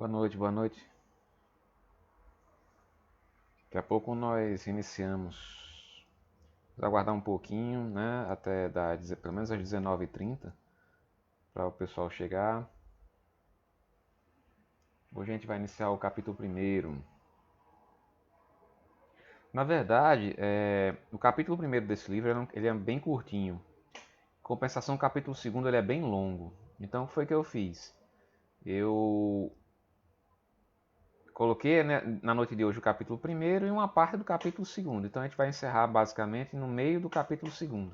Boa noite, boa noite. Daqui a pouco nós iniciamos. Vamos aguardar um pouquinho, né? Até dar pelo menos às 19h30 para o pessoal chegar. Hoje a gente vai iniciar o capítulo 1º. Na verdade, o capítulo 1º desse livro ele é bem curtinho. Em compensação, o capítulo 2º ele é bem longo. Então, o que foi que eu fiz? Eu coloquei, né, na noite de hoje o capítulo 1º e uma parte do capítulo 2º. Então a gente vai encerrar basicamente no meio do capítulo 2º.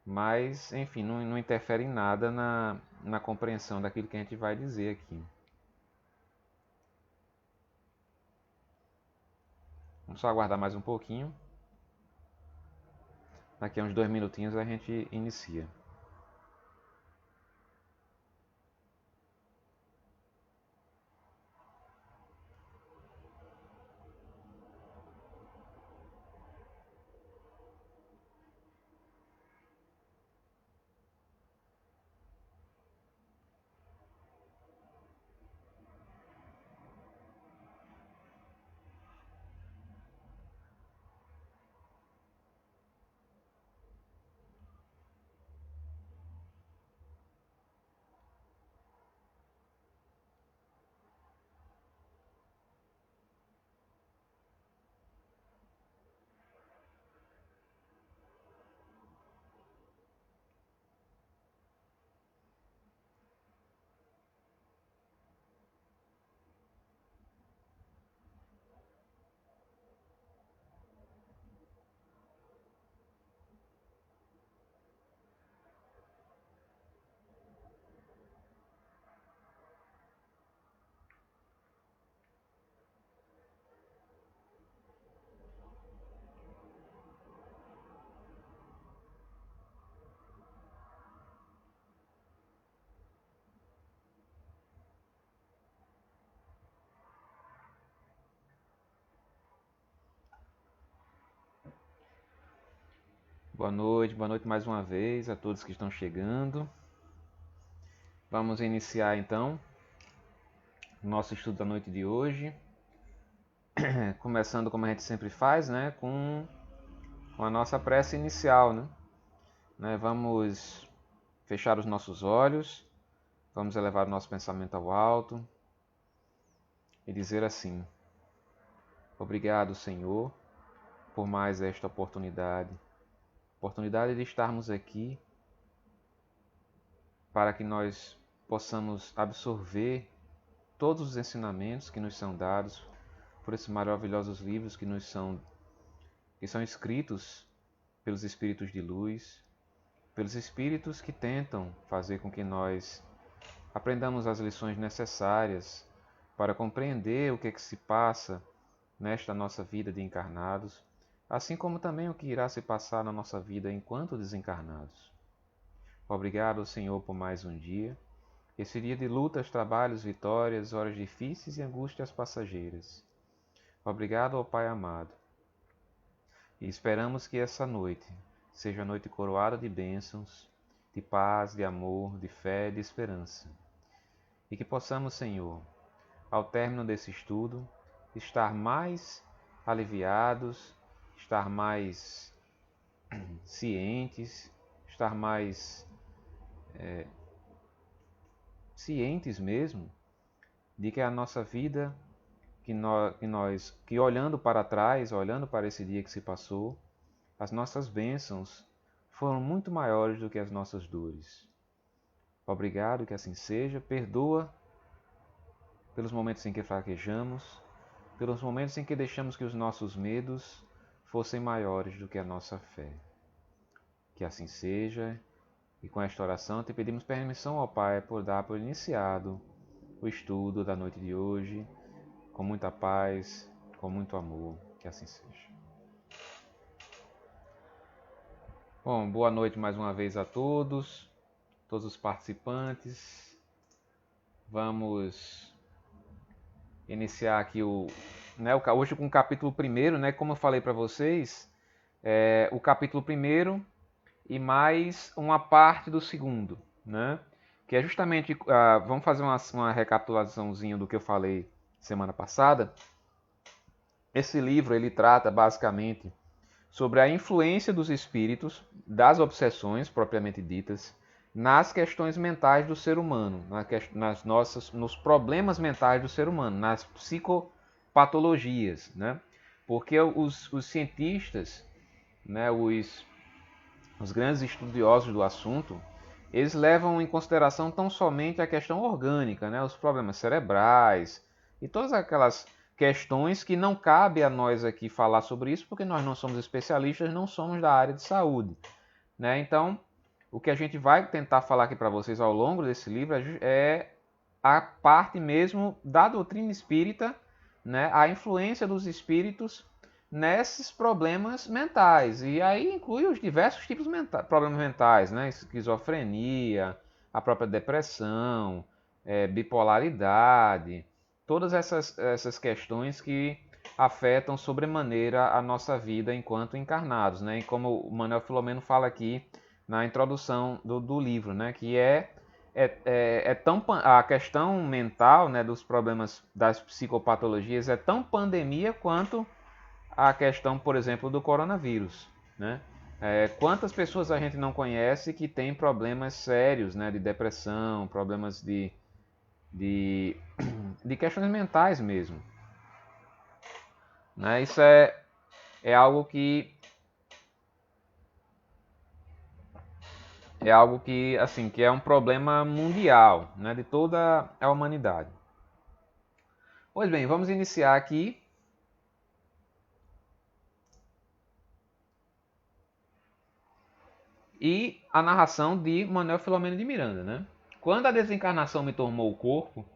Mas, enfim, não interfere em nada na compreensão daquilo que a gente vai dizer aqui. Vamos só aguardar mais um pouquinho. Daqui a uns 2 minutinhos a gente inicia. Boa noite mais uma vez a todos que estão chegando. Vamos iniciar então o nosso estudo da noite de hoje. Começando como a gente sempre faz, né, com a nossa prece inicial, né? Vamos fechar os nossos olhos, vamos elevar o nosso pensamento ao alto e dizer assim: obrigado, Senhor, por mais esta oportunidade de estarmos aqui para que nós possamos absorver todos os ensinamentos que nos são dados por esses maravilhosos livros que são escritos pelos espíritos de luz, pelos espíritos que tentam fazer com que nós aprendamos as lições necessárias para compreender o que é que se passa nesta nossa vida de encarnados, assim como também o que irá se passar na nossa vida enquanto desencarnados. Obrigado, Senhor, por mais um dia, esse dia de lutas, trabalhos, vitórias, horas difíceis e angústias passageiras. Obrigado, ó Pai amado, e esperamos que essa noite seja a noite coroada de bênçãos, de paz, de amor, de fé e de esperança. E que possamos, Senhor, ao término desse estudo, estar mais aliviados, estar mais cientes, estar mais cientes mesmo de que a nossa vida, que olhando para trás, olhando para esse dia que se passou, as nossas bênçãos foram muito maiores do que as nossas dores. Obrigado, que assim seja. Perdoa pelos momentos em que fraquejamos, pelos momentos em que deixamos que os nossos medos fossem maiores do que a nossa fé. Que assim seja, e com esta oração te pedimos permissão ao Pai por dar por iniciado o estudo da noite de hoje, com muita paz, com muito amor, que assim seja. Bom, boa noite mais uma vez a todos os participantes. Vamos iniciar aqui hoje com o capítulo 1º, né? Como eu falei para vocês, o capítulo 1º e mais uma parte do 2º, né? que é justamente, vamos fazer uma recapitulaçãozinha do que eu falei semana passada. Esse livro ele trata basicamente sobre a influência dos espíritos, das obsessões propriamente ditas, nas questões mentais do ser humano, nos problemas mentais do ser humano, nas psicopatologias, né? Porque os cientistas, né, os grandes estudiosos do assunto, eles levam em consideração tão somente a questão orgânica, né, os problemas cerebrais e todas aquelas questões que não cabe a nós aqui falar sobre isso, porque nós não somos especialistas, não somos da área de saúde, né? Então, o que a gente vai tentar falar aqui para vocês ao longo desse livro é a parte mesmo da doutrina espírita, né? A influência dos espíritos nesses problemas mentais. E aí inclui os diversos tipos de problemas mentais, né? Esquizofrenia, a própria depressão, bipolaridade, todas essas questões que afetam sobremaneira a nossa vida enquanto encarnados, né? E como o Manuel Filomeno fala aqui na introdução do livro, né? Que a questão mental, né, dos problemas das psicopatologias é tão pandemia quanto a questão, por exemplo, do coronavírus, né? Quantas pessoas a gente não conhece que tem problemas sérios, né, de depressão, problemas de questões mentais mesmo, né? Isso é algo que assim, que é um problema mundial, né, de toda a humanidade. Pois bem, vamos iniciar aqui. E a narração de Manuel Filomeno de Miranda, né? Quando a desencarnação me tomou o corpo,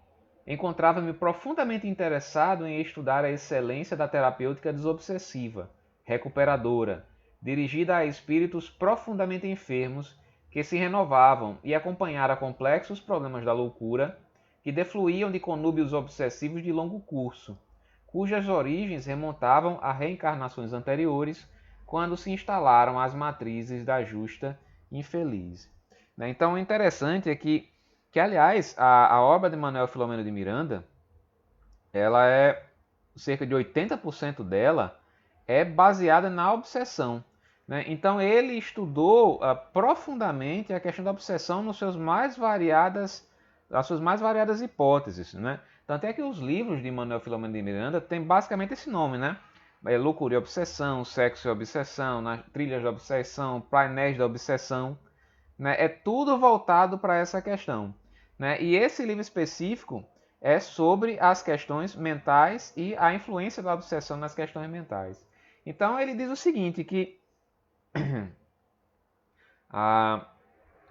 encontrava-me profundamente interessado em estudar a excelência da terapêutica desobsessiva, recuperadora, dirigida a espíritos profundamente enfermos que se renovavam e acompanhar complexos problemas da loucura que defluíam de conúbios obsessivos de longo curso, cujas origens remontavam a reencarnações anteriores, quando se instalaram as matrizes da justa infeliz. Então, o interessante é que aliás, a obra de Manuel Filomeno de Miranda, ela cerca de 80% dela é baseada na obsessão. Né? Então, ele estudou profundamente a questão da obsessão nas suas mais variadas hipóteses. Né? Tanto é que os livros de Manuel Filomeno de Miranda têm basicamente esse nome, né? Loucura e Obsessão, Sexo e Obsessão, Trilhas da Obsessão, Painéis da Obsessão. Né? É tudo voltado para essa questão. Né? E esse livro específico é sobre as questões mentais e a influência da obsessão nas questões mentais. Então ele diz o seguinte, que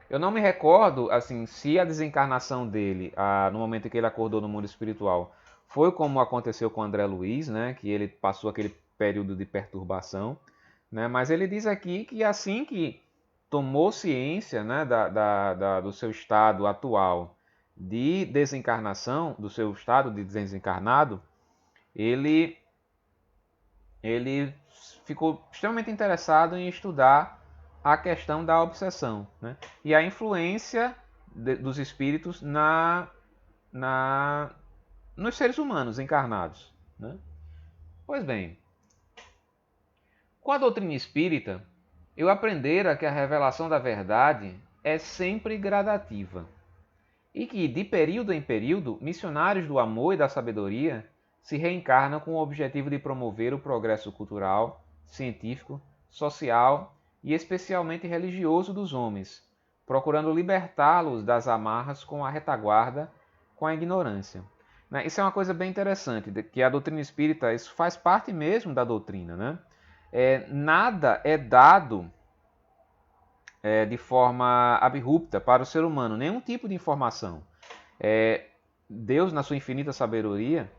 eu não me recordo assim, se a desencarnação dele, no momento em que ele acordou no mundo espiritual, foi como aconteceu com André Luiz, né? Que ele passou aquele período de perturbação. Né? Mas ele diz aqui que assim que tomou ciência, né, do seu estado atual de desencarnação, do seu estado de desencarnado, ele ficou extremamente interessado em estudar a questão da obsessão, né, e a influência dos espíritos nos seres humanos encarnados. Né? Pois bem, com a doutrina espírita, eu aprendera que a revelação da verdade é sempre gradativa e que, de período em período, missionários do amor e da sabedoria se reencarnam com o objetivo de promover o progresso cultural, científico, social e especialmente religioso dos homens, procurando libertá-los das amarras com a retaguarda, com a ignorância. Isso é uma coisa bem interessante, que a doutrina espírita, isso faz parte mesmo da doutrina, né? Nada é dado de forma abrupta para o ser humano, nenhum tipo de informação. Deus, na sua infinita sabedoria,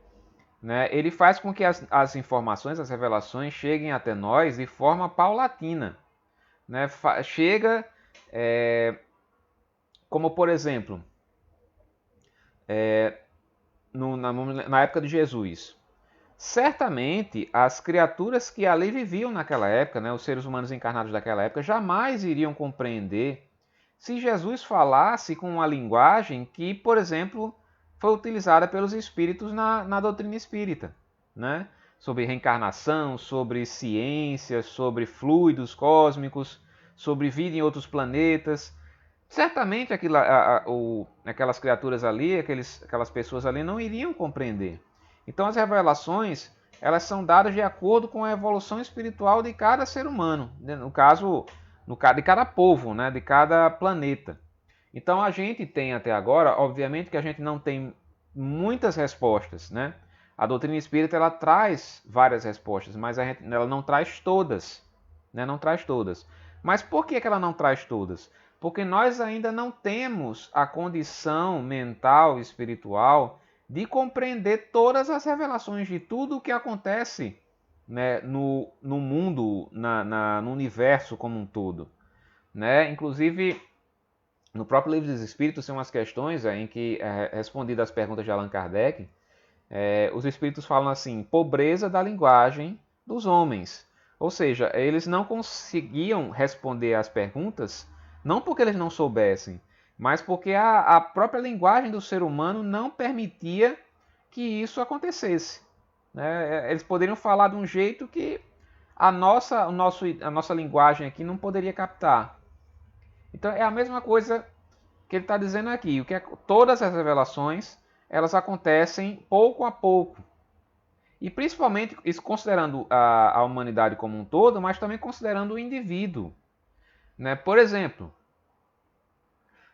né, ele faz com que as informações, as revelações cheguem até nós de forma paulatina. Né? Chega, como por exemplo, na época de Jesus. Certamente, as criaturas que ali viviam naquela época, né, os seres humanos encarnados daquela época, jamais iriam compreender se Jesus falasse com uma linguagem que, por exemplo, foi utilizada pelos espíritos na doutrina espírita, né? Sobre reencarnação, sobre ciência, sobre fluidos cósmicos, sobre vida em outros planetas. Certamente aquelas criaturas ali, aquelas pessoas ali não iriam compreender. Então as revelações, elas são dadas de acordo com a evolução espiritual de cada ser humano, né? No caso de cada povo, né? De cada planeta. Então a gente tem até agora, obviamente que a gente não tem muitas respostas, né? A doutrina espírita ela traz várias respostas, mas ela não traz todas, né? Não traz todas. Mas por que ela não traz todas? Porque nós ainda não temos a condição mental e espiritual de compreender todas as revelações de tudo o que acontece, né, no mundo, no universo como um todo, né? Inclusive, no próprio Livro dos Espíritos tem umas questões em que, respondidas às perguntas de Allan Kardec, os Espíritos falam assim, pobreza da linguagem dos homens. Ou seja, eles não conseguiam responder às perguntas, não porque eles não soubessem, mas porque a própria linguagem do ser humano não permitia que isso acontecesse, né? Eles poderiam falar de um jeito que a nossa linguagem aqui não poderia captar. Então é a mesma coisa que ele está dizendo aqui. Todas as revelações elas acontecem pouco a pouco. E principalmente isso considerando a humanidade como um todo, mas também considerando o indivíduo, né? Por exemplo,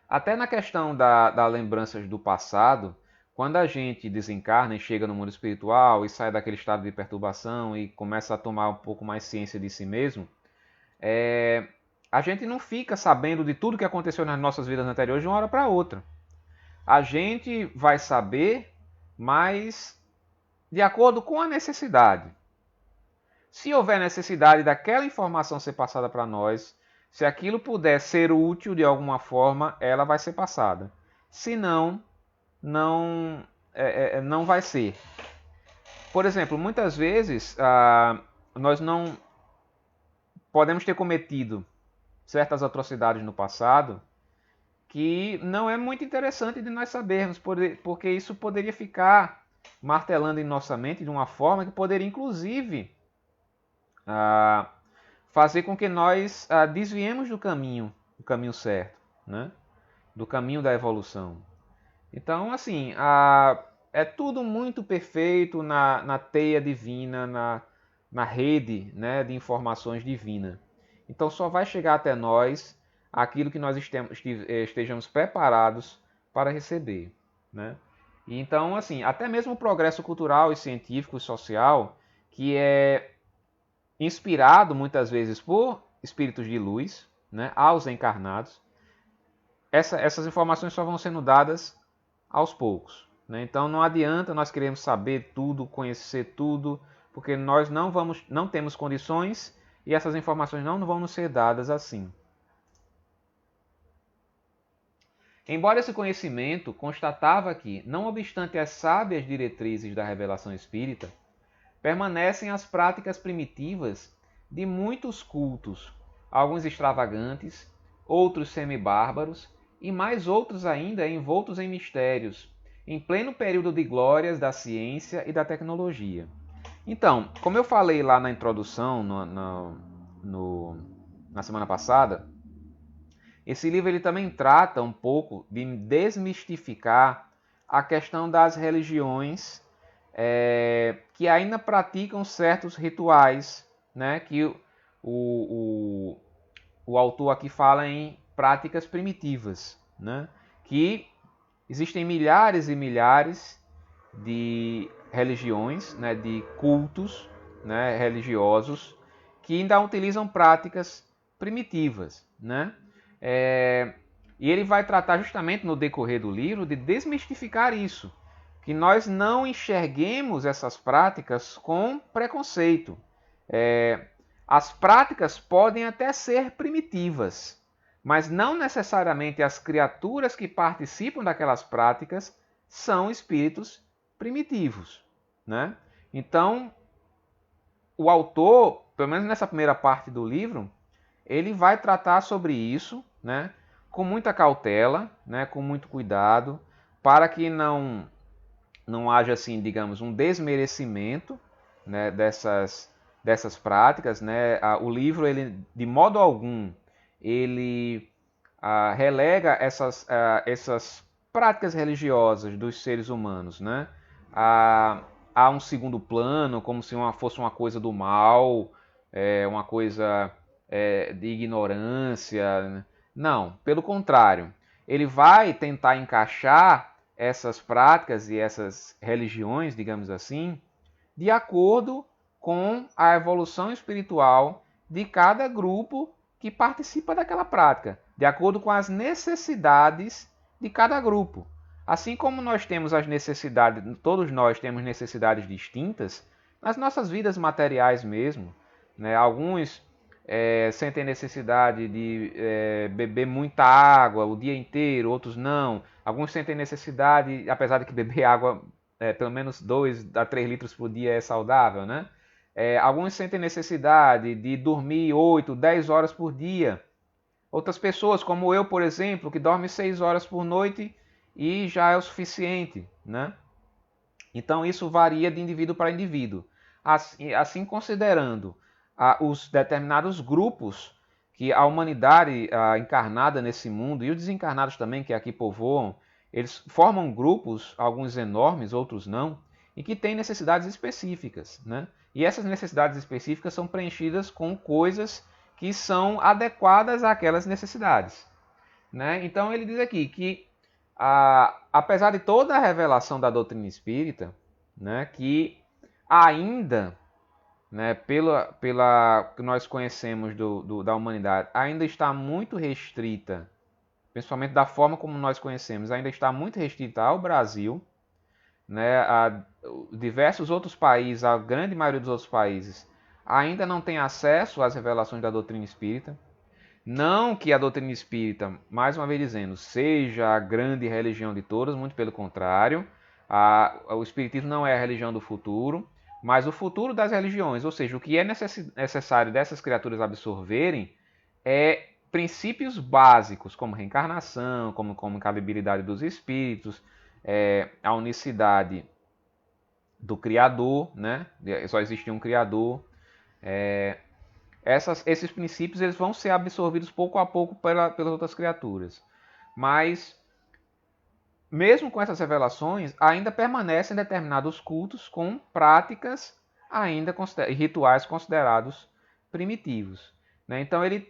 até na questão da lembranças do passado, quando a gente desencarna e chega no mundo espiritual e sai daquele estado de perturbação e começa a tomar um pouco mais ciência de si mesmo, a gente não fica sabendo de tudo que aconteceu nas nossas vidas anteriores de uma hora para outra. A gente vai saber, mas de acordo com a necessidade. Se houver necessidade daquela informação ser passada para nós, se aquilo puder ser útil de alguma forma, ela vai ser passada. Se não, não vai ser. Por exemplo, muitas vezes nós não podemos ter cometido certas atrocidades no passado que não é muito interessante de nós sabermos, porque isso poderia ficar martelando em nossa mente de uma forma que poderia, inclusive, fazer com que nós desviemos do caminho certo, né? Do caminho da evolução. Então, assim, é tudo muito perfeito na teia divina, na rede, né, de informações divina. Então, só vai chegar até nós aquilo que nós estejamos preparados para receber, né? E então, assim, até mesmo o progresso cultural e científico e social, que é inspirado muitas vezes por espíritos de luz, né, aos encarnados, essas informações só vão sendo dadas aos poucos, né? Então não adianta nós queremos saber tudo, conhecer tudo, porque nós não temos condições e essas informações não vão nos ser dadas assim. Embora esse conhecimento constatava que, não obstante as sábias diretrizes da revelação espírita, permanecem as práticas primitivas de muitos cultos, alguns extravagantes, outros semibárbaros e mais outros ainda envoltos em mistérios, em pleno período de glórias da ciência e da tecnologia. Então, como eu falei lá na introdução, na semana passada, esse livro ele também trata um pouco de desmistificar a questão das religiões que ainda praticam certos rituais, né, que o autor aqui fala em práticas primitivas, né, que existem milhares e milhares de religiões, né, de cultos, né, religiosos que ainda utilizam práticas primitivas, né? E ele vai tratar justamente no decorrer do livro de desmistificar isso, que nós não enxerguemos essas práticas com preconceito. As práticas podem até ser primitivas, mas não necessariamente as criaturas que participam daquelas práticas são espíritos primitivos, né? Então, o autor, pelo menos nessa primeira parte do livro, ele vai tratar sobre isso, né? com muita cautela, né, com muito cuidado, para que não haja, assim, digamos, um desmerecimento, né, dessas práticas, né? O livro, ele, de modo algum, ele relega essas práticas religiosas dos seres humanos, né? A um segundo plano, como se fosse uma coisa do mal, uma coisa de ignorância. Né? Não, pelo contrário. Ele vai tentar encaixar essas práticas e essas religiões, digamos assim, de acordo com a evolução espiritual de cada grupo que participa daquela prática, de acordo com as necessidades de cada grupo. Assim como nós temos as necessidades, todos nós temos necessidades distintas nas nossas vidas materiais mesmo. Né? Alguns sentem necessidade de beber muita água o dia inteiro, outros não. Alguns sentem necessidade, apesar de que beber água pelo menos 2 a 3 litros por dia é saudável, né? Alguns sentem necessidade de dormir 8, 10 horas por dia. Outras pessoas, como eu, por exemplo, que dorme 6 horas por noite e já é o suficiente, né? Então isso varia de indivíduo para indivíduo. Assim considerando os determinados grupos que a humanidade encarnada nesse mundo e os desencarnados também que aqui povoam, eles formam grupos, alguns enormes, outros não, e que têm necessidades específicas, né? E essas necessidades específicas são preenchidas com coisas que são adequadas àquelas necessidades, né? Então ele diz aqui que, apesar de toda a revelação da doutrina espírita, né, que ainda, né, pela que nós conhecemos da humanidade, ainda está muito restrita, principalmente da forma como nós conhecemos, ainda está muito restrita ao Brasil, né, a diversos outros países, a grande maioria dos outros países, ainda não tem acesso às revelações da doutrina espírita. Não que a doutrina espírita, mais uma vez dizendo, seja a grande religião de todas, muito pelo contrário, o espiritismo não é a religião do futuro, mas o futuro das religiões, ou seja, o que é necessário dessas criaturas absorverem é princípios básicos, como reencarnação, como incalibilidade dos espíritos, a unicidade do Criador, né? Só existe um Criador. Esses princípios eles vão ser absorvidos pouco a pouco pelas outras criaturas. Mas, mesmo com essas revelações, ainda permanecem determinados cultos com práticas ainda rituais considerados primitivos. Né? Então ele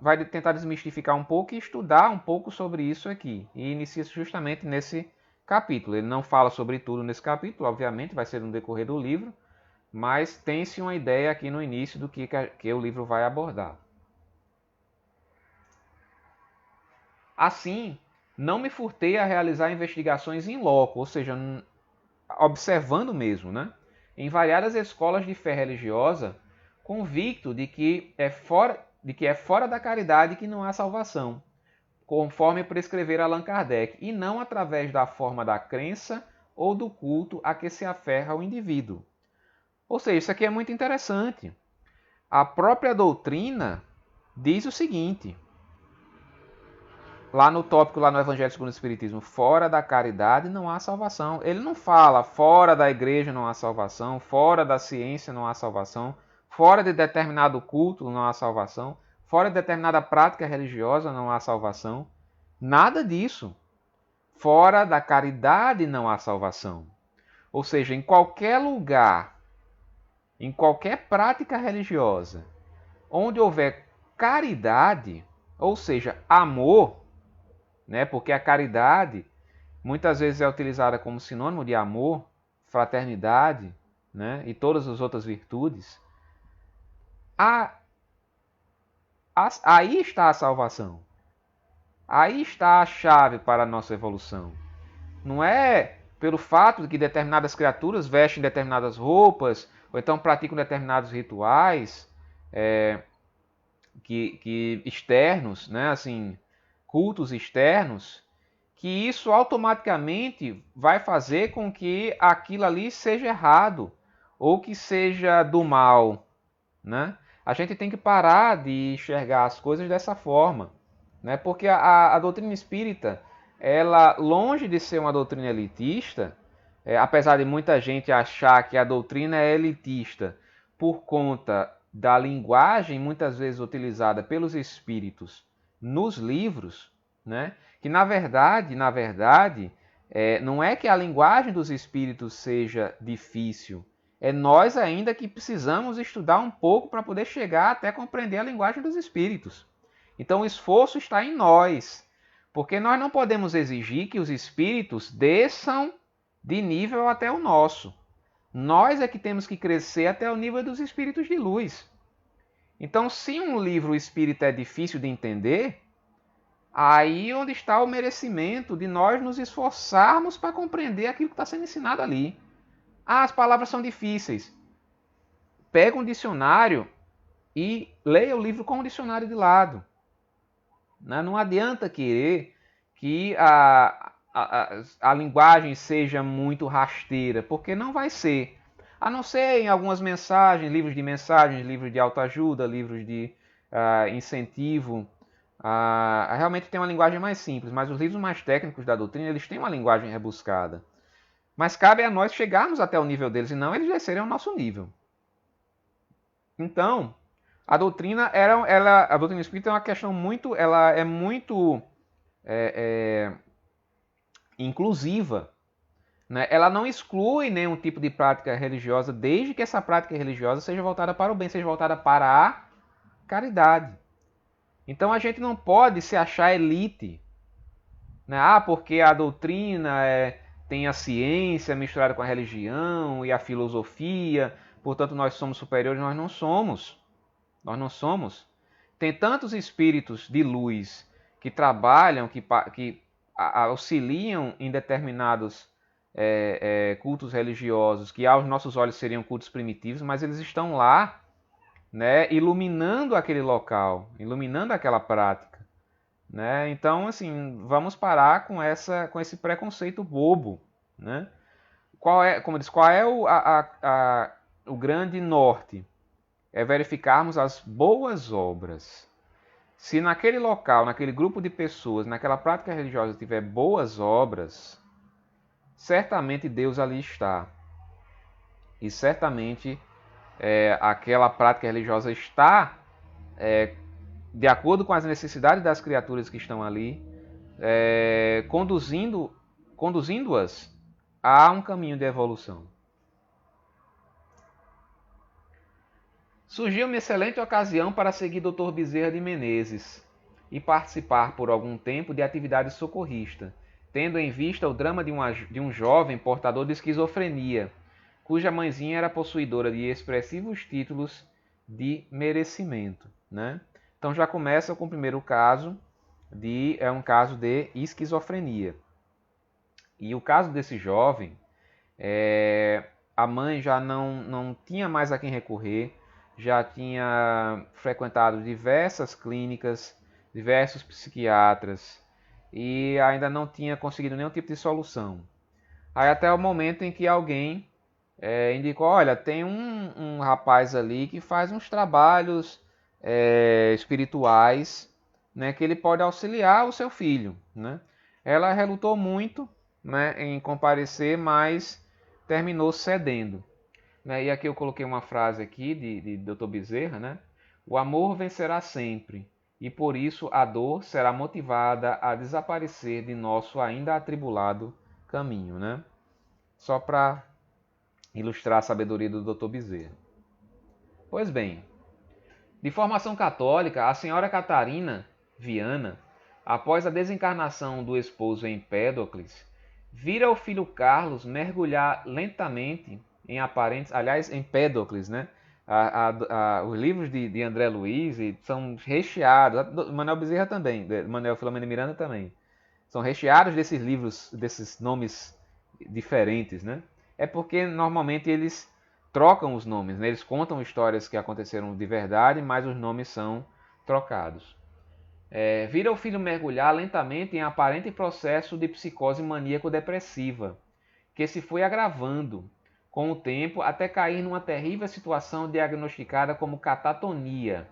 vai tentar desmistificar um pouco e estudar um pouco sobre isso aqui. E inicia justamente nesse capítulo. Ele não fala sobre tudo nesse capítulo, obviamente, vai ser no decorrer do livro, mas tem-se uma ideia aqui no início do que o livro vai abordar. Assim, não me furtei a realizar investigações in loco, ou seja, observando mesmo, né? Em variadas escolas de fé religiosa, convicto de que é fora da caridade que não há salvação, conforme prescrever Allan Kardec, e não através da forma da crença ou do culto a que se aferra o indivíduo. Ou seja, isso aqui é muito interessante. A própria doutrina diz o seguinte, lá no tópico, lá no Evangelho segundo o Espiritismo, fora da caridade não há salvação. Ele não fala fora da igreja não há salvação, fora da ciência não há salvação, fora de determinado culto não há salvação, fora de determinada prática religiosa não há salvação. Nada disso. Fora da caridade não há salvação. Ou seja, em qualquer lugar, em qualquer prática religiosa, onde houver caridade, ou seja, amor, né? Porque a caridade muitas vezes é utilizada como sinônimo de amor, fraternidade, né? E todas as outras virtudes. Aí está a salvação. Aí está a chave para a nossa evolução. Não é pelo fato de que determinadas criaturas vestem determinadas roupas, ou então praticam determinados rituais que externos, né? Assim, cultos externos, que isso automaticamente vai fazer com que aquilo ali seja errado ou que seja do mal, né? A gente tem que parar de enxergar as coisas dessa forma, né? Porque a doutrina espírita, ela, longe de ser uma doutrina elitista, apesar de muita gente achar que a doutrina é elitista por conta da linguagem muitas vezes utilizada pelos espíritos nos livros, né? Que na verdade, não é que a linguagem dos espíritos seja difícil, é nós ainda que precisamos estudar um pouco para poder chegar até compreender a linguagem dos espíritos. Então o esforço está em nós, porque nós não podemos exigir que os espíritos desçam de nível até o nosso. Nós é que temos que crescer até o nível dos espíritos de luz. Então, se um livro espírita é difícil de entender, aí onde está o merecimento de nós nos esforçarmos para compreender aquilo que está sendo ensinado ali. Ah, as palavras são difíceis. Pega um dicionário e leia o livro com o dicionário de lado. Não adianta querer que a linguagem seja muito rasteira, porque não vai ser. A não ser em algumas mensagens, livros de autoajuda, livros de incentivo. Realmente tem uma linguagem mais simples, mas os livros mais técnicos da doutrina, eles têm uma linguagem rebuscada. Mas cabe a nós chegarmos até o nível deles, e não eles descerem ao nosso nível. Então, a doutrina, a doutrina espírita é uma questão muito, ela é muito inclusiva. Né? Ela não exclui nenhum tipo de prática religiosa, desde que essa prática religiosa seja voltada para o bem, seja voltada para a caridade. Então a gente não pode se achar elite. Né? Porque a doutrina tem a ciência misturada com a religião e a filosofia, portanto nós somos superiores. Nós não somos. Nós não somos. Tem tantos espíritos de luz que trabalham, que auxiliam em determinados cultos religiosos, que aos nossos olhos seriam cultos primitivos, mas eles estão lá, né, iluminando aquele local, iluminando aquela prática. Né? Então, assim, vamos parar com esse preconceito bobo. Né? Qual é o grande norte? É verificarmos as boas obras. Se naquele local, naquele grupo de pessoas, naquela prática religiosa tiver boas obras, certamente Deus ali está. E certamente aquela prática religiosa está de acordo com as necessidades das criaturas que estão ali, conduzindo-as a um caminho de evolução. Surgiu uma excelente ocasião para seguir Dr. Bezerra de Menezes e participar por algum tempo de atividade socorrista, tendo em vista o drama de um jovem portador de esquizofrenia, cuja mãezinha era possuidora de expressivos títulos de merecimento. Né? Então já começa com o primeiro caso, um caso de esquizofrenia. E o caso desse jovem, a mãe já não tinha mais a quem recorrer, já tinha frequentado diversas clínicas, diversos psiquiatras, e ainda não tinha conseguido nenhum tipo de solução. Aí até o momento em que alguém indicou, olha, tem um rapaz ali que faz uns trabalhos espirituais, né, que ele pode auxiliar o seu filho. Né? Ela relutou muito, né, em comparecer, mas terminou cedendo. Né? E aqui eu coloquei uma frase aqui de Dr. Bezerra, né? O amor vencerá sempre, e por isso a dor será motivada a desaparecer de nosso ainda atribulado caminho. Né? Só para ilustrar a sabedoria do Dr. Bezerra. Pois bem, de formação católica, a senhora Catarina Viana, após a desencarnação do esposo Empédocles, vira o filho Carlos mergulhar lentamente em aparentes... Aliás, Empédocles, né? Os livros de André Luiz são recheados, Manuel Bezerra também, Manuel Filomeno Miranda também, são recheados desses livros, desses nomes diferentes, né? É porque normalmente eles trocam os nomes, né? Eles contam histórias que aconteceram de verdade, mas os nomes são trocados. Vira o filho mergulhar lentamente em aparente processo de psicose maníaco-depressiva, que se foi agravando com o tempo até cair numa terrível situação diagnosticada como catatonia,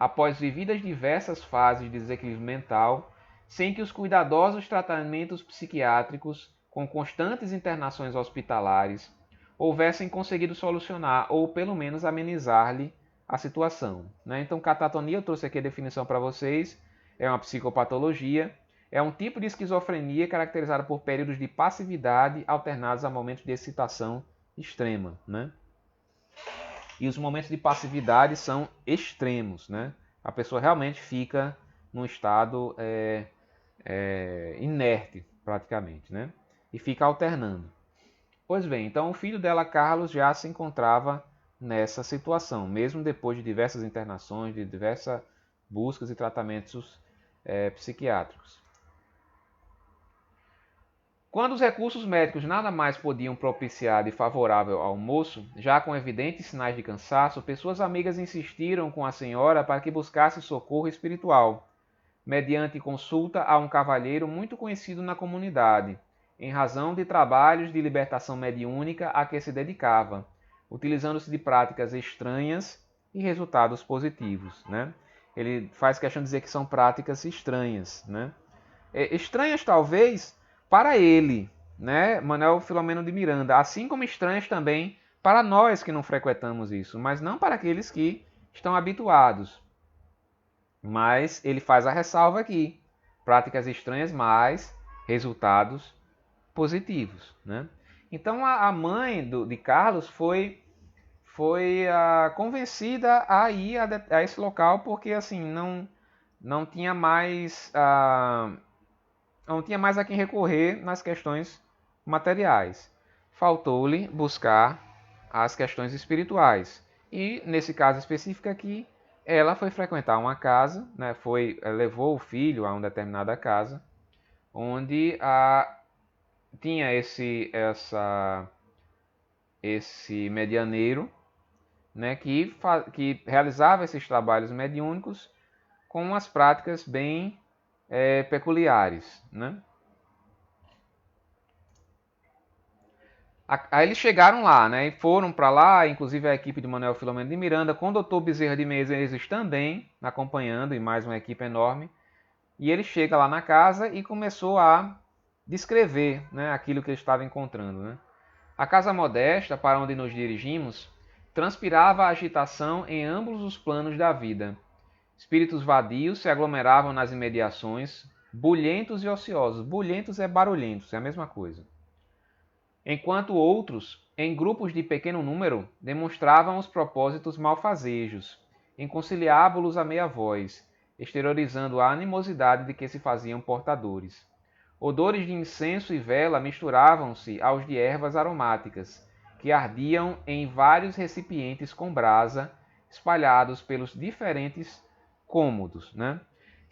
após vividas diversas fases de desequilíbrio mental, sem que os cuidadosos tratamentos psiquiátricos, com constantes internações hospitalares, houvessem conseguido solucionar ou pelo menos amenizar-lhe a situação. Então, catatonia, eu trouxe aqui a definição para vocês, é uma psicopatologia, é um tipo de esquizofrenia caracterizada por períodos de passividade alternados a momentos de excitação extrema. E os momentos de passividade são extremos. A pessoa realmente fica num estado inerte, praticamente, e fica alternando. Pois bem, então o filho dela, Carlos, já se encontrava nessa situação, mesmo depois de diversas internações, de diversas buscas e tratamentos psiquiátricos. Quando os recursos médicos nada mais podiam propiciar de favorável ao moço, já com evidentes sinais de cansaço, pessoas amigas insistiram com a senhora para que buscasse socorro espiritual, mediante consulta a um cavalheiro muito conhecido na comunidade, em razão de trabalhos de libertação mediúnica a que se dedicava, utilizando-se de práticas estranhas e resultados positivos. Ele faz questão de dizer que são práticas estranhas. Estranhas talvez para ele, Manuel Filomeno de Miranda, assim como estranhas também para nós que não frequentamos isso, mas não para aqueles que estão habituados. Mas ele faz a ressalva aqui, práticas estranhas, mas resultados positivos. Então a mãe de Carlos foi convencida a ir a esse local porque assim não tinha mais a quem recorrer nas questões materiais. Faltou-lhe buscar as questões espirituais. E nesse caso específico aqui, ela foi frequentar uma casa, levou o filho a uma determinada casa, onde tinha esse medianeiro, que realizava esses trabalhos mediúnicos com umas práticas bem peculiares. Aí eles chegaram lá, e foram para lá, inclusive a equipe de Manuel Filomeno de Miranda, com o Dr. Bezerra de Menezes também acompanhando, e mais uma equipe enorme. E ele chega lá na casa e começou a descrever aquilo que ele estava encontrando. A casa modesta, para onde nos dirigimos, transpirava a agitação em ambos os planos da vida. Espíritos vadios se aglomeravam nas imediações, bulhentos e ociosos. Bulhentos é barulhentos, é a mesma coisa. Enquanto outros, em grupos de pequeno número, demonstravam os propósitos malfazejos, inconciliábulos a meia voz, exteriorizando a animosidade de que se faziam portadores. Odores de incenso e vela misturavam-se aos de ervas aromáticas, que ardiam em vários recipientes com brasa, espalhados pelos diferentes cômodos.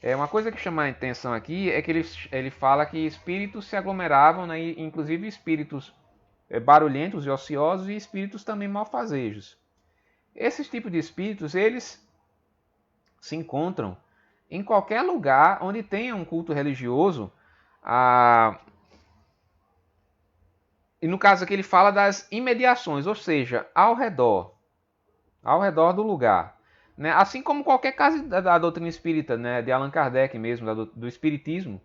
Uma coisa que chama a atenção aqui é que ele fala que espíritos se aglomeravam, inclusive espíritos barulhentos e ociosos e espíritos também malfazejos. Esses tipos de espíritos, eles se encontram em qualquer lugar onde tenha um culto religioso. E no caso aqui ele fala das imediações, ou seja, ao redor do lugar. Assim como qualquer caso da doutrina espírita, de Allan Kardec mesmo, do espiritismo,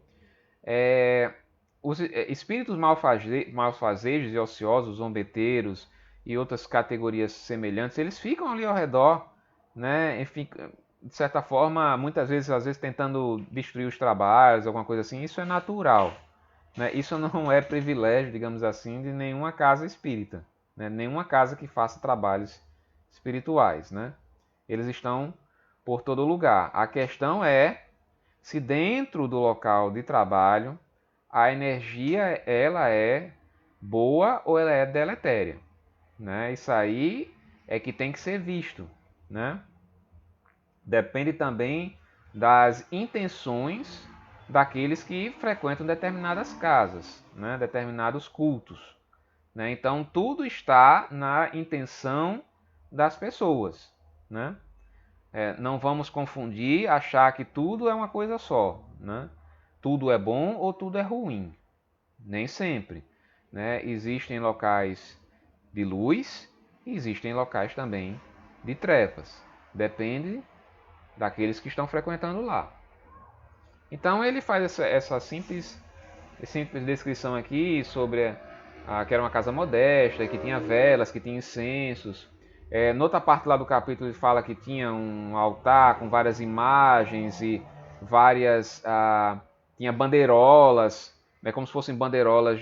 os espíritos malfazejos e ociosos, zombeteiros e outras categorias semelhantes, eles ficam ali ao redor, enfim, de certa forma, muitas vezes, às vezes tentando destruir os trabalhos, alguma coisa assim. Isso é natural. Isso não é privilégio, digamos assim, de nenhuma casa espírita, nenhuma casa que faça trabalhos espirituais. Eles estão por todo lugar. A questão é se dentro do local de trabalho a energia ela é boa ou ela é deletéria. Isso aí é que tem que ser visto. Depende também das intenções daqueles que frequentam determinadas casas, determinados cultos. Então, tudo está na intenção das pessoas. Não vamos confundir, achar que tudo é uma coisa só. Tudo é bom ou tudo é ruim. Nem sempre. Existem locais de luz e existem locais também de trevas. Depende daqueles que estão frequentando lá. Então ele faz essa simples descrição aqui sobre que era uma casa modesta, que tinha velas, que tinha incensos. Noutra parte lá do capítulo ele fala que tinha um altar com várias imagens e várias... tinha bandeirolas, como se fossem bandeirolas...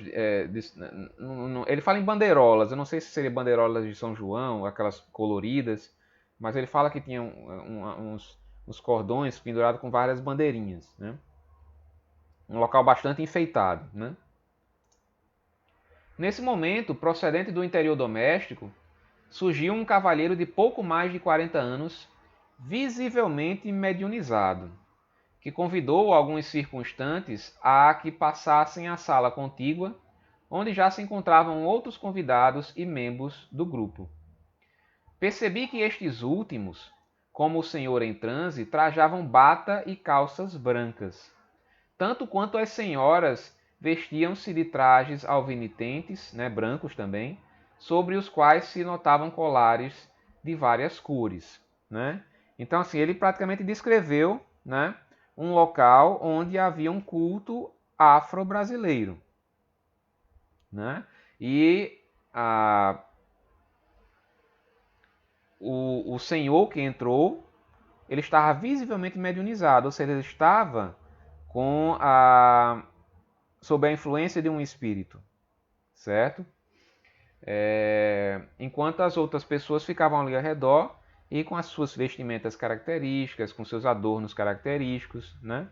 ele fala em bandeirolas, eu não sei se seria bandeirolas de São João, aquelas coloridas, mas ele fala que tinha uns cordões pendurados com várias bandeirinhas, né? Um local bastante enfeitado, né? Nesse momento, procedente do interior doméstico, surgiu um cavalheiro de pouco mais de 40 anos, visivelmente mediunizado, que convidou alguns circunstantes a que passassem à sala contígua, onde já se encontravam outros convidados e membros do grupo. Percebi que estes últimos, como o senhor em transe, trajavam bata e calças brancas, tanto quanto as senhoras vestiam-se de trajes alvinitentes, né, brancos também, sobre os quais se notavam colares de várias cores, né? Então, assim, ele praticamente descreveu, né, um local onde havia um culto afro-brasileiro, né? E o senhor que entrou, ele estava visivelmente mediunizado, ou seja, ele estava sob a influência de um espírito, certo? Enquanto as outras pessoas ficavam ali ao redor e com as suas vestimentas características, com seus adornos característicos, né?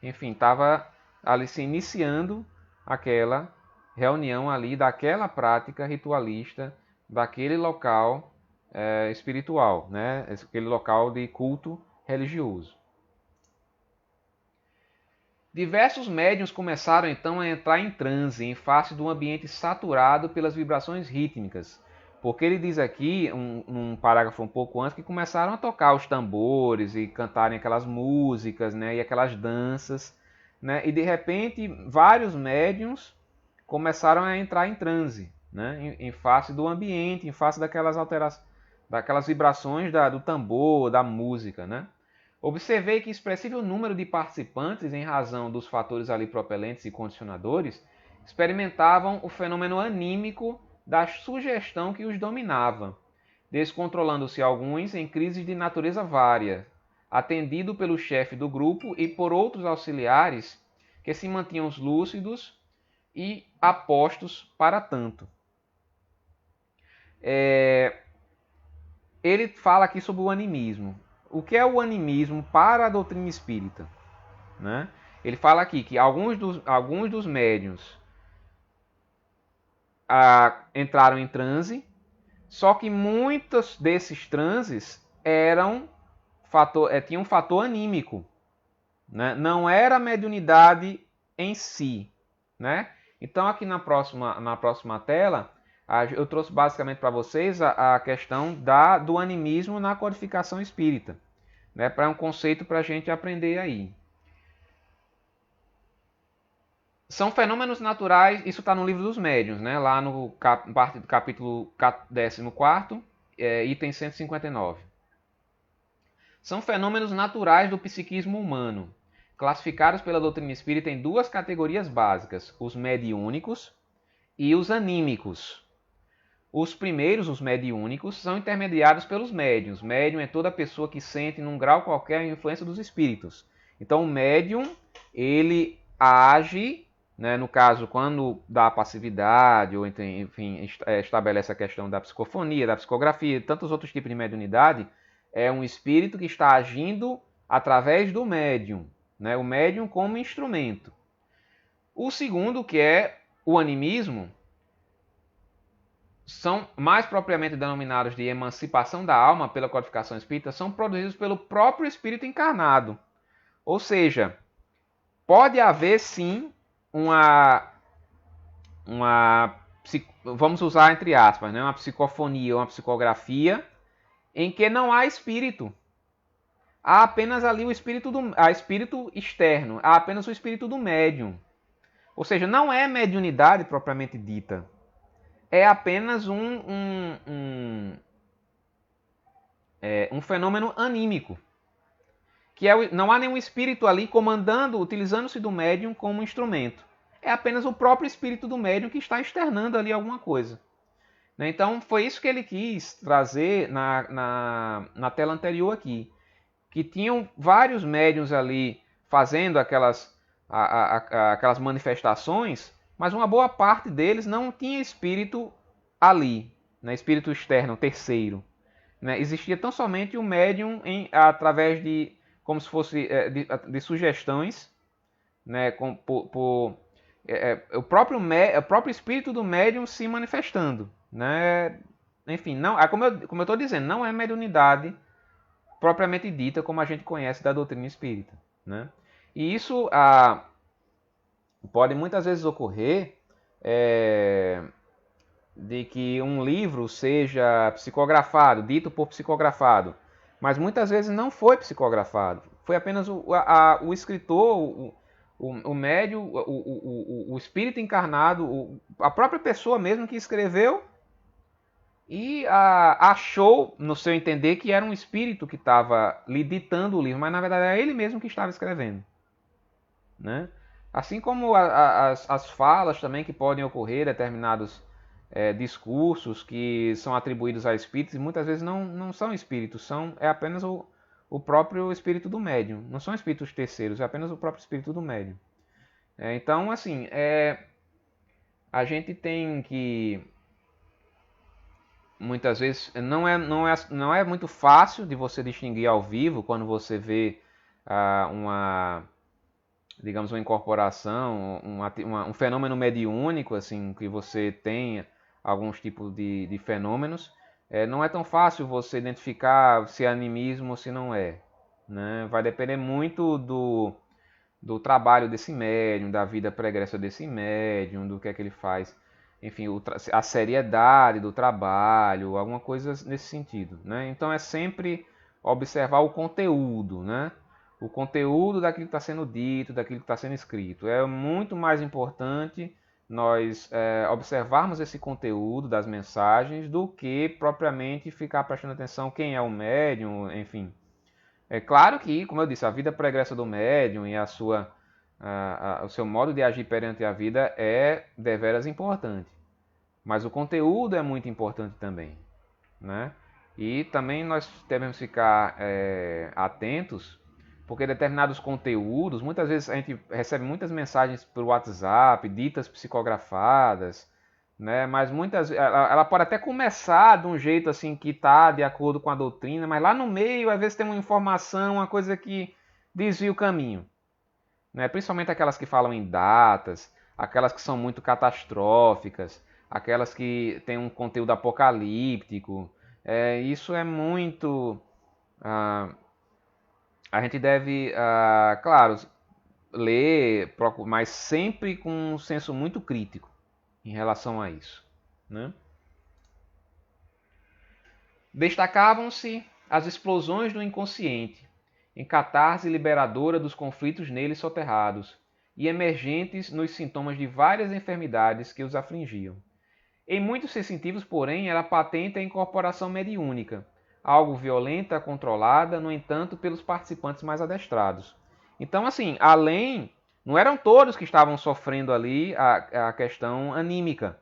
Enfim, estava ali se iniciando aquela reunião ali daquela prática ritualista daquele local espiritual, né? Aquele local de culto religioso. Diversos médiuns começaram então a entrar em transe em face do ambiente saturado pelas vibrações rítmicas. Porque ele diz aqui, um parágrafo um pouco antes, que começaram a tocar os tambores e cantarem aquelas músicas, né, e aquelas danças, né, e de repente vários médiuns começaram a entrar em transe, né, em face do ambiente, em face daquelas daquelas vibrações do tambor, da música, né. Observei que expressivo número de participantes, em razão dos fatores ali propelentes e condicionadores, experimentavam o fenômeno anímico da sugestão que os dominava, descontrolando-se alguns em crises de natureza vária, atendido pelo chefe do grupo e por outros auxiliares que se mantinham lúcidos e apostos para tanto. Ele fala aqui sobre o animismo. O que é o animismo para a doutrina espírita? Né? Ele fala aqui que alguns dos médiuns entraram em transe, só que muitos desses transes tinham um fator anímico. Né? Não era a mediunidade em si. Né? Então aqui na próxima tela, eu trouxe basicamente para vocês a questão do animismo na codificação espírita. Né, para um conceito para a gente aprender aí. São fenômenos naturais, isso está no livro dos médiuns, né, lá no parte do capítulo 14, item 159. São fenômenos naturais do psiquismo humano, classificados pela doutrina espírita em duas categorias básicas, os mediúnicos e os anímicos. Os primeiros, os mediúnicos, são intermediados pelos médiuns. Médium é toda pessoa que sente, num grau qualquer, a influência dos espíritos. Então, o médium, ele age, né, no caso, quando dá passividade, ou enfim, estabelece a questão da psicofonia, da psicografia, e tantos outros tipos de mediunidade, é um espírito que está agindo através do médium, né, o médium como instrumento. O segundo, que é o animismo, são mais propriamente denominados de emancipação da alma pela codificação espírita, são produzidos pelo próprio espírito encarnado. Ou seja, pode haver sim vamos usar entre aspas, né, uma psicofonia, uma psicografia, em que não há espírito. Há apenas ali o espírito externo, há apenas o espírito do médium. Ou seja, não é mediunidade propriamente dita. É apenas um fenômeno anímico. que não há nenhum espírito ali comandando, utilizando-se do médium como instrumento. É apenas o próprio espírito do médium que está externando ali alguma coisa. Então foi isso que ele quis trazer na tela anterior aqui. Que tinham vários médiuns ali fazendo aquelas manifestações, mas uma boa parte deles não tinha espírito ali, né? Espírito externo, terceiro. Né? Existia tão somente o médium através de, como se fosse de sugestões, né? O próprio espírito do médium se manifestando. Né? Enfim, não, como eu estou dizendo, não é mediunidade propriamente dita como a gente conhece da doutrina espírita. Né? E isso pode muitas vezes ocorrer de que um livro seja psicografado, dito por psicografado, mas muitas vezes não foi psicografado. Foi apenas o escritor, o médium, o espírito encarnado, a própria pessoa mesmo que escreveu e achou, no seu entender, que era um espírito que estava lhe ditando o livro, mas na verdade era ele mesmo que estava escrevendo. Né? Assim como as falas também que podem ocorrer, determinados discursos que são atribuídos a espíritos, e muitas vezes não são espíritos, é apenas o próprio espírito do médium. Não são espíritos terceiros, é apenas o próprio espírito do médium. Então, assim, a gente tem que... Muitas vezes não é muito fácil de você distinguir ao vivo quando você vê digamos, uma incorporação, um fenômeno mediúnico, assim, que você tenha alguns tipos de fenômenos. Não é tão fácil você identificar se é animismo ou se não é. Né? Vai depender muito do trabalho desse médium, da vida pregressa desse médium, do que é que ele faz. Enfim, a seriedade do trabalho, alguma coisa nesse sentido. Né? Então é sempre observar o conteúdo, né? O conteúdo daquilo que está sendo dito, daquilo que está sendo escrito. É muito mais importante nós observarmos esse conteúdo das mensagens do que propriamente ficar prestando atenção quem é o médium, enfim. É claro que, como eu disse, a vida pregressa do médium e o seu modo de agir perante a vida é deveras importante. Mas o conteúdo é muito importante também. Né? E também nós devemos ficar atentos, porque determinados conteúdos, muitas vezes a gente recebe muitas mensagens pelo WhatsApp, ditas psicografadas, né? Mas ela pode até começar de um jeito assim que está de acordo com a doutrina, mas lá no meio às vezes tem uma informação, uma coisa que desvia o caminho. Né? Principalmente aquelas que falam em datas, aquelas que são muito catastróficas, aquelas que têm um conteúdo apocalíptico. Isso é muito... a gente deve, claro, ler, mas sempre com um senso muito crítico em relação a isso. Né? Destacavam-se as explosões do inconsciente, em catarse liberadora dos conflitos nele soterrados, e emergentes nos sintomas de várias enfermidades que os afligiam. Em muitos sensitivos, porém, era patente a incorporação mediúnica, algo violenta, controlada, no entanto, pelos participantes mais adestrados. Então, assim, não eram todos que estavam sofrendo ali a questão anímica.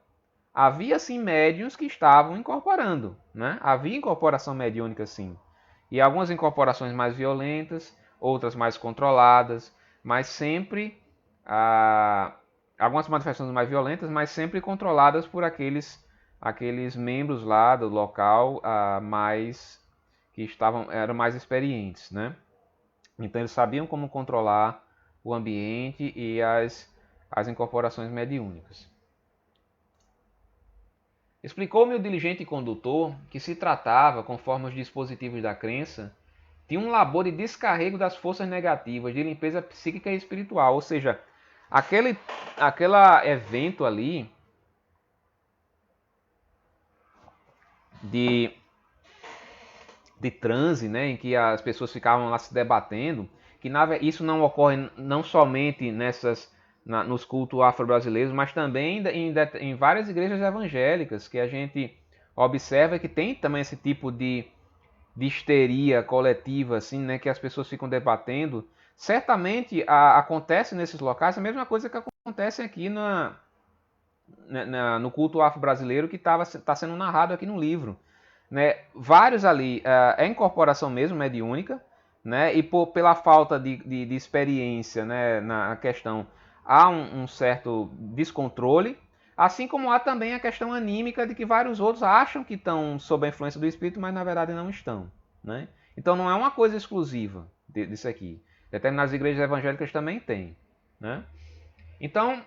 Havia, sim, médiuns que estavam incorporando, né? Havia incorporação mediúnica, sim. E algumas incorporações mais violentas, outras mais controladas, mas sempre... algumas manifestações mais violentas, mas sempre controladas por aqueles membros lá do local que eram mais experientes, né? Então eles sabiam como controlar o ambiente e as incorporações mediúnicas. Explicou-me o diligente condutor que se tratava, conforme os dispositivos da crença, de um labor de descarrego das forças negativas, de limpeza psíquica e espiritual, ou seja, aquele evento ali de transe, né, em que as pessoas ficavam lá se debatendo, que isso não ocorre não somente nos cultos afro-brasileiros, mas também em várias igrejas evangélicas, que a gente observa que tem também esse tipo de de histeria coletiva, assim, né, que as pessoas ficam debatendo, certamente acontece nesses locais a mesma coisa que acontece aqui no culto afro-brasileiro que está sendo narrado aqui no livro. Né? Vários ali, é incorporação mesmo, mediúnica, né? E pela falta de experiência, né, na questão, há um certo descontrole, assim como há também a questão anímica de que vários outros acham que estão sob a influência do espírito, mas na verdade não estão. Né? Então não é uma coisa exclusiva disso aqui. Determinadas igrejas evangélicas também têm. Né? Então,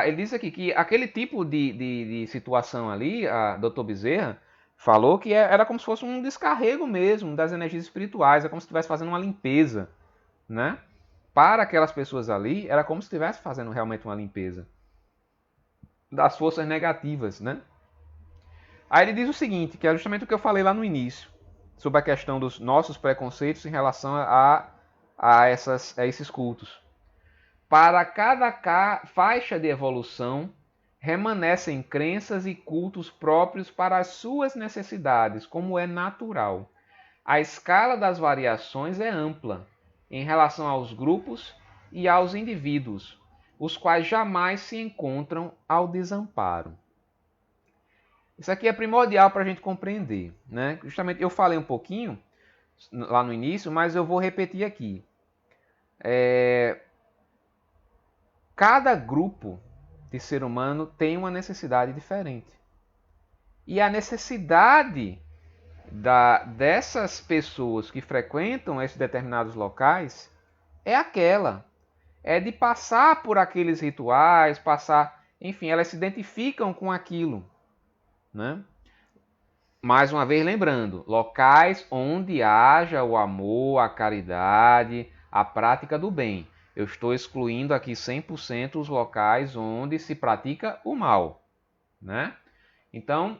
ele diz aqui que aquele tipo de situação ali, a Dr. Bezerra falou que era como se fosse um descarrego mesmo das energias espirituais, é como se estivesse fazendo uma limpeza, né? Para aquelas pessoas ali, era como se estivesse fazendo realmente uma limpeza das forças negativas, né? Aí ele diz o seguinte, que é justamente o que eu falei lá no início, sobre a questão dos nossos preconceitos em relação a esses cultos. Para cada faixa de evolução, remanescem crenças e cultos próprios para as suas necessidades, como é natural. A escala das variações é ampla em relação aos grupos e aos indivíduos, os quais jamais se encontram ao desamparo. Isso aqui é primordial para a gente compreender. Né? Justamente eu falei um pouquinho lá no início, mas eu vou repetir aqui. Cada grupo de ser humano tem uma necessidade diferente. E a necessidade dessas pessoas que frequentam esses determinados locais é aquela. É de passar por aqueles rituais, enfim, elas se identificam com aquilo. Né? Mais uma vez lembrando, locais onde haja o amor, a caridade, a prática do bem. Eu estou excluindo aqui 100% os locais onde se pratica o mal. Né? Então,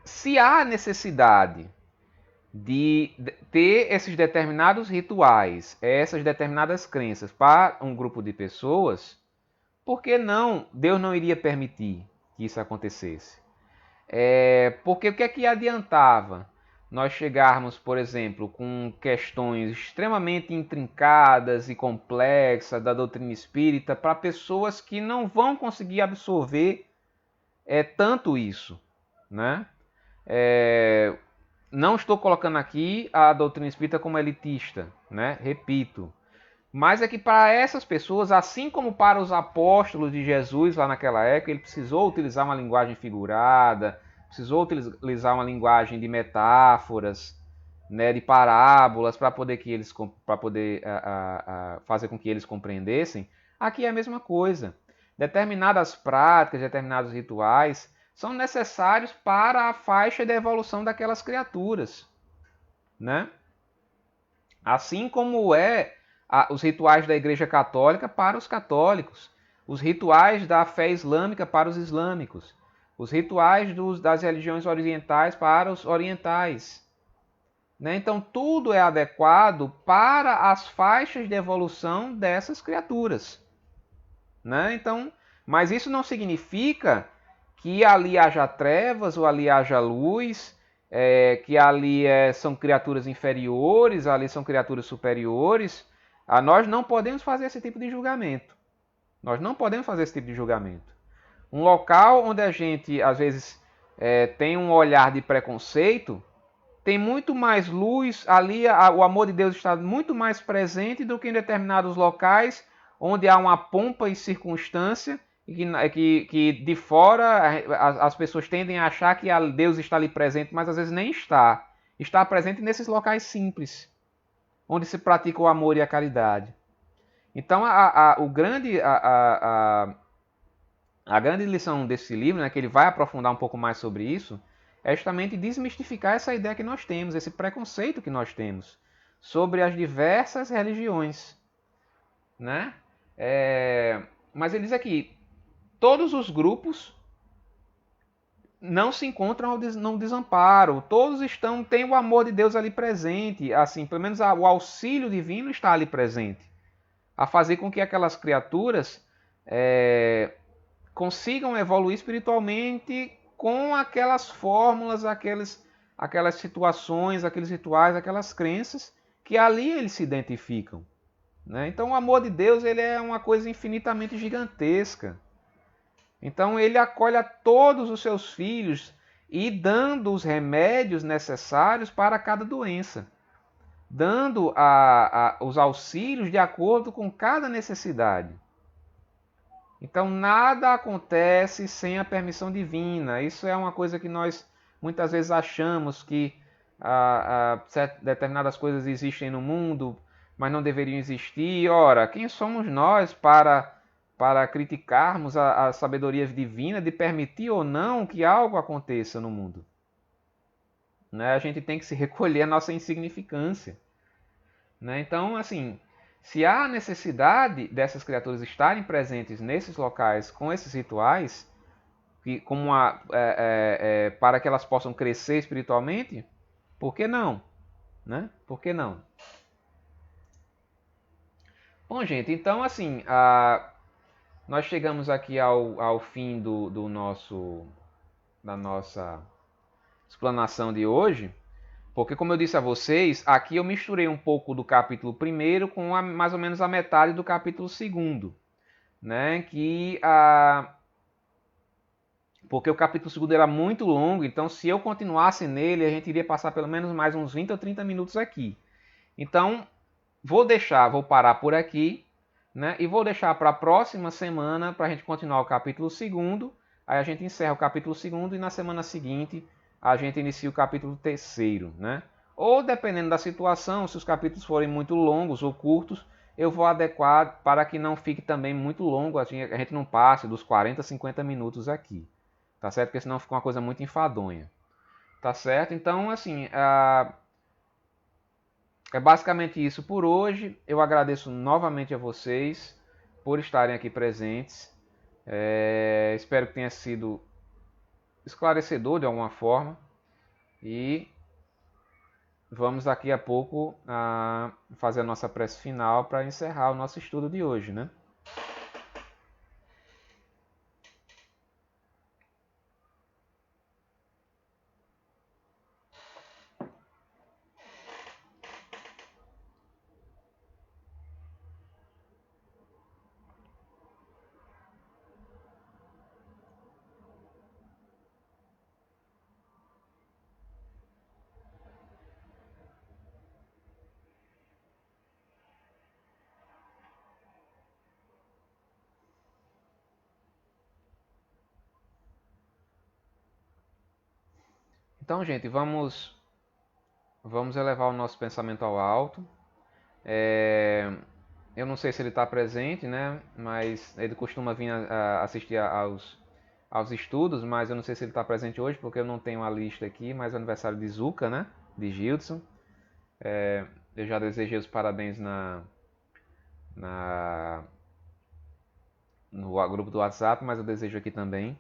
se há necessidade de ter esses determinados rituais, essas determinadas crenças para um grupo de pessoas, por que não? Deus não iria permitir que isso acontecesse. Porque o que é que adiantava nós chegarmos, por exemplo, com questões extremamente intrincadas e complexas da doutrina espírita para pessoas que não vão conseguir absorver tanto isso, né? Não estou colocando aqui a doutrina espírita como elitista, né? Repito. Mas é que para essas pessoas, assim como para os apóstolos de Jesus lá naquela época, ele precisou utilizar uma linguagem figurada, precisou utilizar uma linguagem de metáforas, né, de parábolas para poder fazer com que eles compreendessem. Aqui é a mesma coisa. Determinadas práticas, determinados rituais são necessários para a faixa de evolução daquelas criaturas, né? Assim como os rituais da Igreja Católica para os católicos, os rituais da fé islâmica para os islâmicos, os rituais das religiões orientais para os orientais. Né? Então, tudo é adequado para as faixas de evolução dessas criaturas. Né? Então, mas isso não significa que ali haja trevas ou ali haja luz, que ali são criaturas inferiores, ali são criaturas superiores. Nós não podemos fazer esse tipo de julgamento. Nós não podemos fazer esse tipo de julgamento. Um local onde a gente, às vezes, tem um olhar de preconceito, tem muito mais luz, ali o amor de Deus está muito mais presente do que em determinados locais onde há uma pompa e circunstância e que de fora as pessoas tendem a achar que Deus está ali presente, mas às vezes nem está. Está presente nesses locais simples, onde se pratica o amor e a caridade. Então, a grande lição desse livro, né, que ele vai aprofundar um pouco mais sobre isso, é justamente desmistificar essa ideia que nós temos, esse preconceito que nós temos sobre as diversas religiões. Né? Mas ele diz aqui, todos os grupos não se encontram no desamparo, todos têm o amor de Deus ali presente, assim, pelo menos o auxílio divino está ali presente, a fazer com que aquelas criaturas consigam evoluir espiritualmente com aquelas fórmulas, aquelas situações, aqueles rituais, aquelas crenças que ali eles se identificam. Né? Então o amor de Deus ele é uma coisa infinitamente gigantesca. Então ele acolhe a todos os seus filhos e dando os remédios necessários para cada doença, dando os auxílios de acordo com cada necessidade. Então nada acontece sem a permissão divina. Isso é uma coisa que nós muitas vezes achamos que determinadas coisas existem no mundo, mas não deveriam existir. Ora, quem somos nós para criticarmos a sabedoria divina de permitir ou não que algo aconteça no mundo? Né? A gente tem que se recolher a nossa insignificância. Né? Então, assim, se há necessidade dessas criaturas estarem presentes nesses locais com esses rituais, para que elas possam crescer espiritualmente, por que não? Né? Por que não? Bom, gente, então assim, nós chegamos aqui ao fim da nossa explanação de hoje. Porque, como eu disse a vocês, aqui eu misturei um pouco do capítulo 1 com mais ou menos a metade do capítulo 2. Né? Porque o capítulo 2 era muito longo, então se eu continuasse nele, a gente iria passar pelo menos mais uns 20 ou 30 minutos aqui. Então, vou parar por aqui, né? E vou deixar para a próxima semana para a gente continuar o capítulo 2. Aí a gente encerra o capítulo 2 e na semana seguinte a gente inicia o capítulo 3, né? Ou dependendo da situação, se os capítulos forem muito longos ou curtos, eu vou adequar para que não fique também muito longo, a gente não passe dos 40, 50 minutos aqui. Tá certo? Porque senão fica uma coisa muito enfadonha. Tá certo? Então, assim, é basicamente isso por hoje. Eu agradeço novamente a vocês por estarem aqui presentes. Espero que tenha sido esclarecedor de alguma forma. E vamos daqui a pouco fazer a nossa prece final para encerrar o nosso estudo de hoje, né? Então, gente, vamos elevar o nosso pensamento ao alto. Eu não sei se ele está presente, né? Mas ele costuma vir assistir aos estudos, mas eu não sei se ele está presente hoje, porque eu não tenho a lista aqui, mas é aniversário de Zuka, né? De Gildson. Eu já desejei os parabéns no grupo do WhatsApp, mas eu desejo aqui também.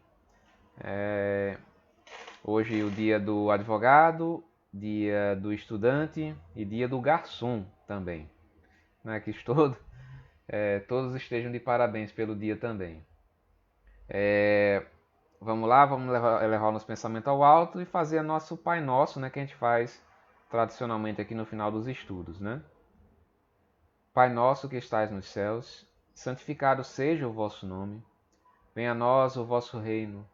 Hoje o dia do advogado, dia do estudante e dia do garçom também. Né? Que todos estejam de parabéns pelo dia também. Vamos lá, vamos elevar o nosso pensamento ao alto e fazer nosso Pai Nosso, né? Que a gente faz tradicionalmente aqui no final dos estudos, né? Pai nosso que estais nos céus, santificado seja o vosso nome. Venha a nós o vosso reino.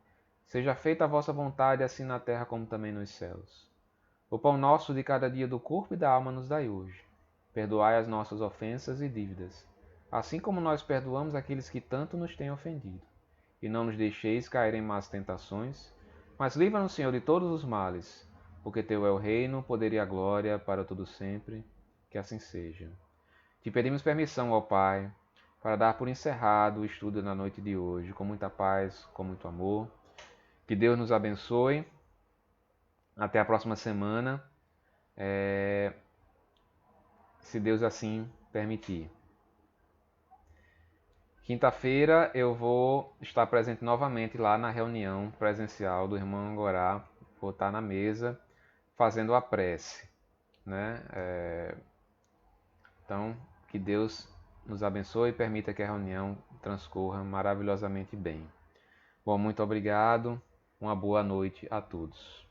Seja feita a vossa vontade, assim na terra como também nos céus. O pão nosso de cada dia do corpo e da alma nos dai hoje. Perdoai as nossas ofensas e dívidas, assim como nós perdoamos aqueles que tanto nos têm ofendido. E não nos deixeis cair em más tentações, mas livra-nos, Senhor, de todos os males, porque teu é o reino, o poder e a glória para todo sempre. Que assim seja. Te pedimos permissão, ó Pai, para dar por encerrado o estudo na noite de hoje, com muita paz, com muito amor. Que Deus nos abençoe. Até a próxima semana, se Deus assim permitir. Quinta-feira eu vou estar presente novamente lá na reunião presencial do Irmão Angorá. Vou estar na mesa fazendo a prece, né? Então, que Deus nos abençoe e permita que a reunião transcorra maravilhosamente bem. Bom, muito obrigado. Uma boa noite a todos.